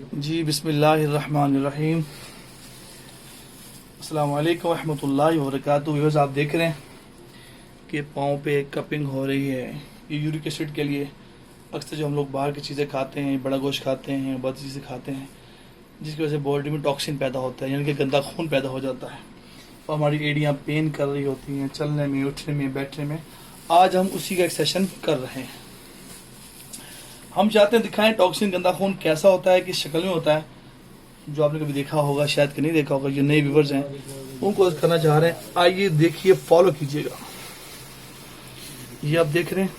जी बिस्मिल्लाहिर्रहमानिर्रहीम। अस्सलाम वालेकुम रहमतुल्लाहि व बरकातुहू। व्यूअर्स, आप देख रहे हैं कि पाँव पे कपिंग हो रही है। ये यूरिक एसिड के लिए अक्सर जो हम लोग बाहर की चीज़ें खाते हैं, बड़ा गोश्त खाते हैं, बहुत चीज़ें खाते हैं, जिसकी वजह से बॉडी में टॉक्सिन पैदा होता है, यानी कि गंदा खून पैदा हो जाता है और हमारी एड़ियाँ पेन कर रही होती हैं चलने में, उठने में, बैठने में। आज हम उसी का एक सेशन कर रहे हैं। हम चाहते हैं दिखाएं टॉक्सिन गंदा खून कैसा होता है, किस शक्ल में होता है, जो आपने कभी देखा होगा, शायद कि नहीं देखा होगा। जो नए व्यूवर्स हैं उनको करना चाह रहे हैं, आइए देखिए, फॉलो कीजिएगा। ये आप देख रहे हैं,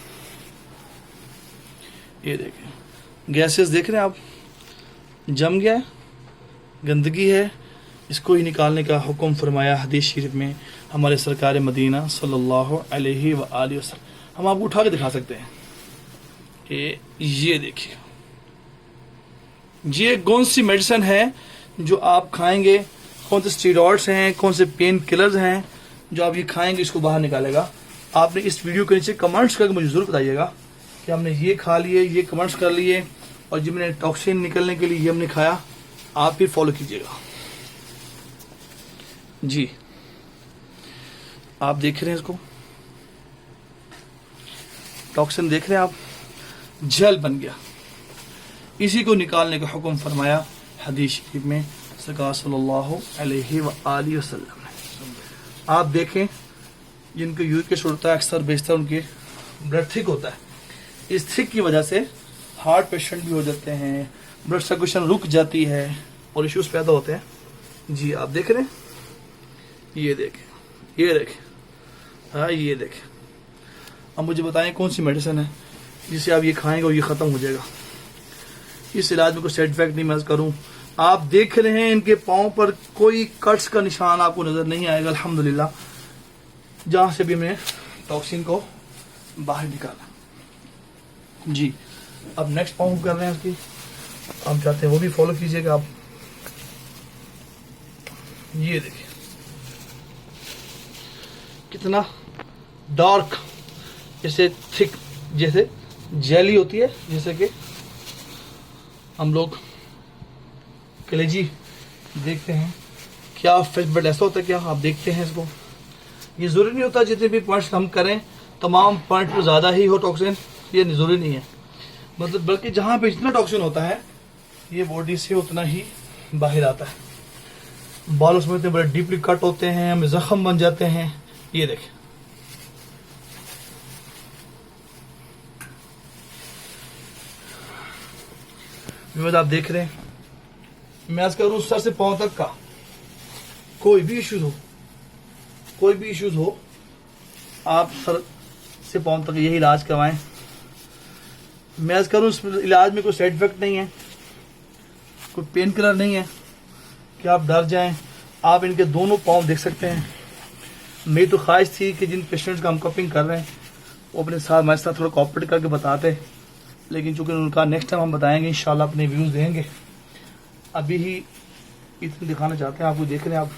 ये देखें गैसेस देख रहे हैं आप, जम गया है, गंदगी है, इसको ही निकालने का हुक्म फरमाया हदीस शरीफ में हमारे सरकार मदीना सल्लल्लाहु अलैहि व आलिहि वसल्लम। हम आपको उठा के दिखा सकते हैं कि ये देखिए, ये कौन सी मेडिसिन है जो आप खाएंगे, कौन से स्टीरॉइड्स हैं, कौन से पेन किलर्स हैं जो आप ये खाएंगे, इसको बाहर निकालेगा। आपने इस वीडियो के नीचे कमेंट्स करके मुझे जरूर बताइएगा कि हमने ये खा लिए, ये कमेंट्स कर लिए, और जो मैंने टॉक्सिन निकलने के लिए ये हमने खाया। आप भी फॉलो कीजिएगा। जी आप देख रहे हैं इसको, टॉक्सिन देख रहे हैं आप, जल बन गया, इसी को निकालने का हुक्म फरमाया हदीस शरीफ में सरकार सल्लल्लाहु अलैहि व आलिहि वसल्लम ने। आप देखें, जिनको यूरिक एसिड होता है अक्सर बेशतर उनके ब्लड थिक होता है। इस थिक की वजह से हार्ट पेशेंट भी हो जाते हैं, ब्लड सर्कुलेशन रुक जाती है और इश्यूज पैदा होते हैं। जी आप देख रहे हैं, ये देखें, ये देखें, हाँ ये देखें। अब मुझे बताएं कौन सी मेडिसिन है जिसे आप ये खाएंगे और ये खत्म हो जाएगा। इस इलाज में कोई साइड इफेक्ट नहीं मैं करूं। आप देख रहे हैं इनके पांव पर कोई कट्स का निशान आपको नजर नहीं आएगा, अल्हम्दुलिल्लाह, जहां से भी हमने टॉक्सिन को बाहर निकाला। जी अब नेक्स्ट पांव कर रहे हैं इसकी, हम चाहते हैं वो भी फॉलो कीजिएगा आप। ये देखिए कितना डार्क, जैसे थिक, जैसे जेली होती है, जैसे कि हम लोग कलेजी देखते हैं, क्या फ्रेश ब्लड ऐसा होता है क्या? आप देखते हैं इसको। ये जरूरी नहीं होता जितने भी पॉइंट्स हम करें तमाम पॉइंट पर ज्यादा ही हो टॉक्सिन, ये जरूरी नहीं है, मतलब बल्कि जहां पे जितना टॉक्सिन होता है ये बॉडी से उतना ही बाहर आता है। बालों में इतने बड़े डीपली कट होते हैं, हमें जख्म बन जाते हैं। ये देखें, आप देख रहे हैं, मैं आज करूं सर से पांव तक का, कोई भी इश्यूज हो, कोई भी इश्यूज हो, आप सर से पांव तक यही इलाज करवाएं। मैं आज करूं इस इलाज में कोई साइड इफेक्ट नहीं है, कोई पेन किलर नहीं है कि आप डर जाएं। आप इनके दोनों पांव देख सकते हैं। मेरी तो ख्वाहिश थी कि जिन पेशेंट्स का हम कपिंग कर रहे हैं वो अपने साथ हमारे साथ थोड़ा कोऑपरेट करके बताते, लेकिन चूंकि उनका नेक्स्ट टाइम हम बताएंगे, इंशाल्लाह अपने व्यूज देंगे। अभी ही इतने दिखाना चाहते हैं आपको, देख रहे हैं आप।